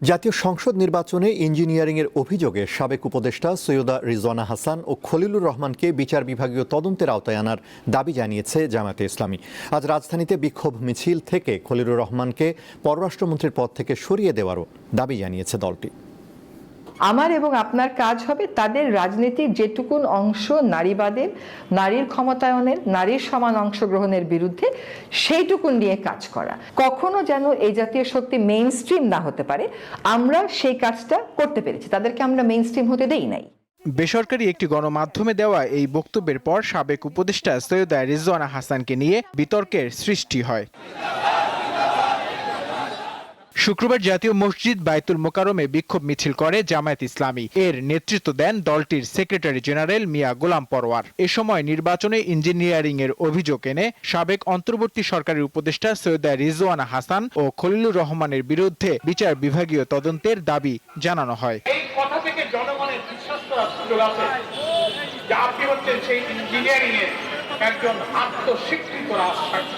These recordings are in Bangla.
জাতীয় সংসদ নির্বাচনে ইঞ্জিনিয়ারিংয়ের অভিযোগে সাবেক উপদেষ্টা সৈয়দা রিজওয়ানা হাসান ও খলিলুর রহমানকে বিচার বিভাগীয় তদন্তের আওতায় আনার দাবি জানিয়েছে জামায়াতে ইসলামী। আজ রাজধানীতে বিক্ষোভ মিছিল থেকে খলিলুর রহমানকে পররাষ্ট্রমন্ত্রীর পদ থেকে সরিয়ে দেওয়ারও দাবি জানিয়েছে দলটি। আমার এবং আপনার কাজ হবে তাদের রাজনীতির যেটুকুন অংশ নারীবাদের, নারীর ক্ষমতায়নের, নারীর সমান অংশগ্রহণের বিরুদ্ধে সেইটুকুন নিয়ে কাজ করা। কখনো যেন এই জাতীয় শক্তি মেইন স্ট্রিম না হতে পারে, আমরা সেই কাজটা করতে পেরেছি। তাদেরকে আমরা মেইন স্ট্রিম হতে দেই নাই। বেসরকারি একটি গণমাধ্যমে দেওয়া এই বক্তব্যের পর সাবেক উপদেষ্টা সৈয়দা রিজওয়ানা হাসানকে নিয়ে বিতর্কের সৃষ্টি হয়। শুক্রবার জাতীয় মসজিদ বায়তুল মোকাররমে বিক্ষোভ মিছিল করে জামায়াত ইসলামী। এর নেতৃত্ব দেন দলটির সেক্রেটারি জেনারেল মিয়া গোলাম পরোয়ার। এ সময় নির্বাচনে ইঞ্জিনিয়ারিং এর অভিযোগ এনে সাবেক অন্তর্বর্তী সরকারের উপদেষ্টা সৈয়দা রিজওয়ানা হাসান ও খলিলুর রহমানের বিরুদ্ধে বিচার বিভাগীয় তদন্তের দাবি জানানো হয়। এই কথা থেকে জনগণের বিশ্বাস করার সুযোগ আছে যে আপনি হচ্ছেন সেই ইঞ্জিনিয়ারিং এর একজন আত্মস্বীকৃত রাষ্ট্রপতি।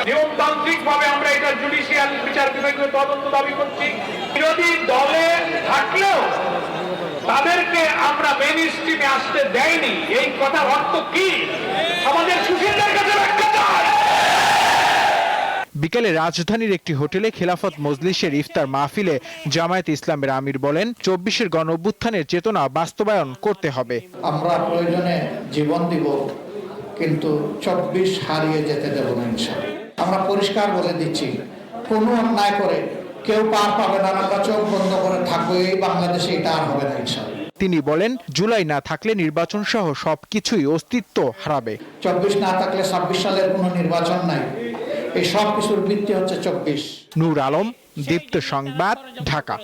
নিয়মতান্ত্রিক ভাবে আমরা এটা জুডিশিয়াল বিচার বিভাগীয় তদন্ত দাবি করছি। বিরোধী দলে থাকলেও তাদেরকে আমরা মেইন স্ট্রিমে আসতে দেয়নি, এই কথার অর্থ কি? আমাদের সুশীলদের কাছে ব্যাখ্যা চাই। বিকেলে রাজধানীর একটি হোটেলে খেলাফত মজলিসের ইফতার মাহফিলে জামায়াতে ইসলামের আমির বলেন, 24-এর গণ অভ্যুত্থানের চেতনা বাস্তবায়ন করতে হবে। আমরা প্রয়োজনে জীবন দিব, কিন্তু 24 হারিয়ে যেতে দেব না ইনশাআল্লাহ। আমরা পরিষ্কার বলে দিচ্ছি, কোনো অন্যায় করে কেউ পার পাবে না। আমরা চোখ বন্ধ করে থাকবো, এই বাংলাদেশে এটা আর হবে না ইনশাআল্লাহ। তিনি বলেন, জুলাই না থাকলে নির্বাচন সহ সবকিছুই অস্তিত্ব হারাবে। 24 না থাকলে 26 সালের কোনো নির্বাচন নাই। এই সব কিছুর ভিত্তি হচ্ছে 24। নূর আলম, দীপ্ত সংবাদ, ঢাকা।